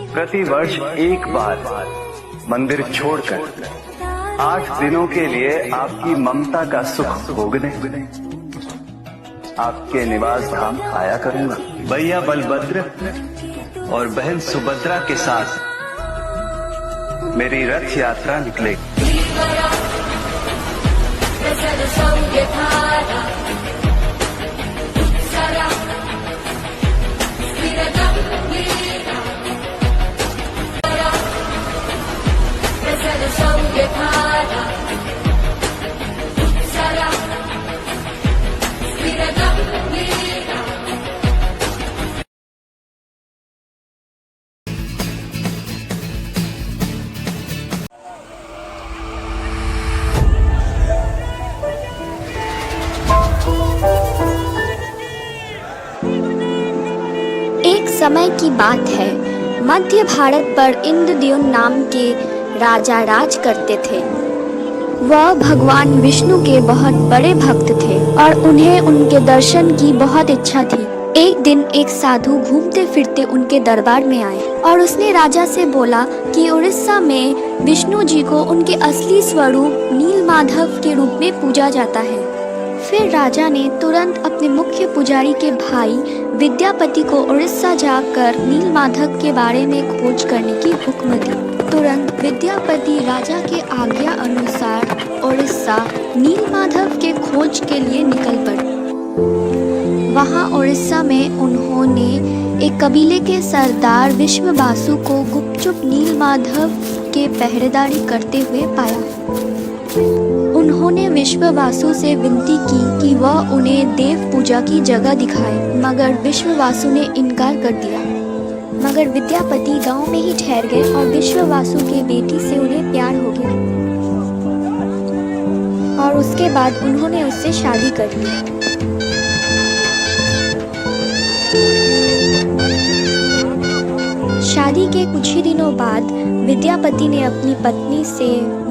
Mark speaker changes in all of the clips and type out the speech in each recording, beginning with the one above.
Speaker 1: प्रति वर्ष एक बार मंदिर छोड़कर 8 दिनों के लिए आपकी ममता का सुख भोगने आपके निवास धाम आया करूंगा। भैया बलभद्र और बहन सुभद्रा के साथ मेरी रथ यात्रा निकलेगी।
Speaker 2: एक समय की बात है, मध्य भारत पर इंद्रद्युम्न नाम के राजा राज करते थे। वह भगवान विष्णु के बहुत बड़े भक्त थे और उन्हें उनके दर्शन की बहुत इच्छा थी। एक दिन एक साधु घूमते फिरते उनके दरबार में आए और उसने राजा से बोला कि उड़ीसा में विष्णु जी को उनके असली स्वरूप नीलमाधव के रूप में पूजा जाता है। फिर राजा ने तुरंत अपने मुख्य पुजारी के भाई विद्यापति को उड़ीसा जाकर नीलमाधव के बारे में खोज करने की हुक्म दी। तुरंत विद्यापति राजा के आज्ञा अनुसार उड़ीसा नीलमाधव के खोज के लिए निकल पड़े। वहां उड़ीसा में उन्होंने एक कबीले के सरदार विश्ववासु को गुपचुप नीलमाधव के पहरेदारी करते हुए पाया। उन्होंने विश्ववासु से विनती की कि वह उन्हें देव पूजा की जगह दिखाए, मगर विश्ववासु ने इनकार कर दिया। मगर विद्यापति गांव में ही ठहर गए और विश्ववासु के बेटी से उन्हें प्यार हो गया और उसके बाद उन्होंने उससे शादी कर ली। शादी के कुछ ही दिनों बाद विद्यापति ने अपनी पत्नी से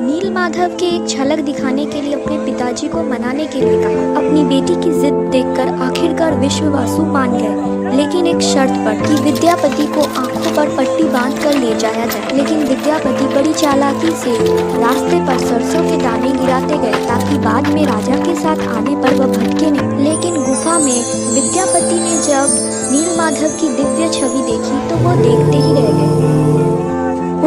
Speaker 2: नीलमाधव की एक झलक दिखाने के लिए अपने पिताजी को मनाने के लिए कहा। अपनी बेटी की जिद देखकर आखिरकार विश्ववासु मान गए, लेकिन एक शर्त पर कि विद्यापति को आंखों पर पट्टी बांधकर ले जाया जाए। लेकिन विद्यापति बड़ी चालाकी से रास्ते पर सरसों के दाने गिराते गए ताकि बाद में राजा के साथ आने पर वह भटके नहीं। लेकिन गुफा में विद्यापति ने जब नीलमाधव की दिव्य छवि देखी तो वह देखते ही रह गए।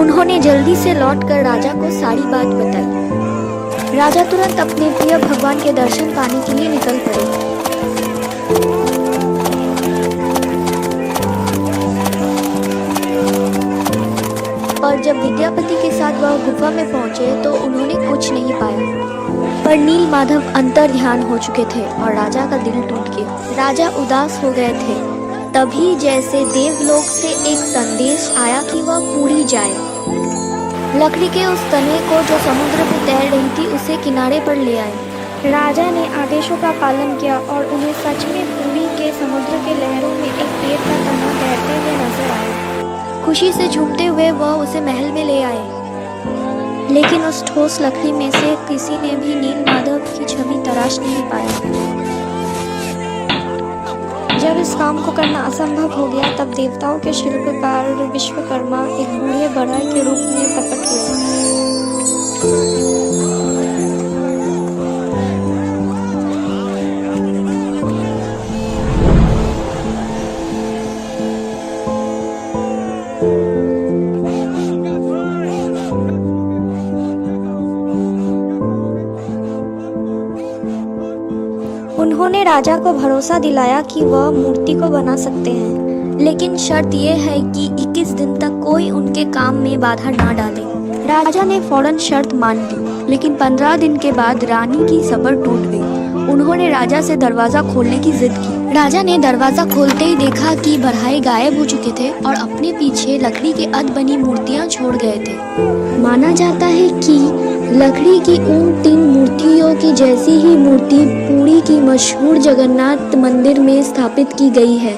Speaker 2: उन्होंने जल्दी से लौटकर राजा को सारी बात बताई। राजा तुरंत अपने प्रिय भगवान के दर्शन पाने के लिए निकल पड़े। और जब विद्यापति के साथ वह गुफा में पहुंचे तो उन्होंने कुछ नहीं पाया, पर नीलमाधव अंतर ध्यान हो चुके थे और राजा का दिल टूट गया। राजा उदास हो गए थे। तभी जैसे देवलोक से एक संदेश आया कि वह पूरी जाए। लकड़ी के उस तने को जो समुद्र में तैर रही थी उसे किनारे पर ले आए। राजा ने आदेशों का पालन किया और उन्हें सच में पुरी के समुद्र के लहरों में एक पेड़ का तना तैरते हुए नजर आया। खुशी से झूमते हुए वह उसे महल में ले आए, लेकिन उस ठोस लकड़ी में से किसी ने भी नीलमाधव की छवि तराश नहीं पाया। जब इस काम को करना असंभव हो गया तब देवताओं के शिल्पकार विश्वकर्मा एक बूढ़े बढ़ई के रूप में प्रकट हुए। उन्होंने राजा को भरोसा दिलाया कि वह मूर्ति को बना सकते हैं, लेकिन शर्त यह है कि 21 दिन तक कोई उनके काम में बाधा ना डाले। राजा ने फौरन शर्त मान ली, लेकिन 15 दिन के बाद रानी की सब्र टूट गई। उन्होंने राजा से दरवाजा खोलने की जिद की। राजा ने दरवाजा खोलते ही देखा कि बढ़ई गायब हो चुके थे और अपने पीछे लकड़ी के अध बनी मूर्तियां छोड़ गए थे। माना जाता है कि लकड़ी की उन 3 मूर्तियों की जैसी ही मूर्ति पुरी की मशहूर जगन्नाथ मंदिर में स्थापित की गई है।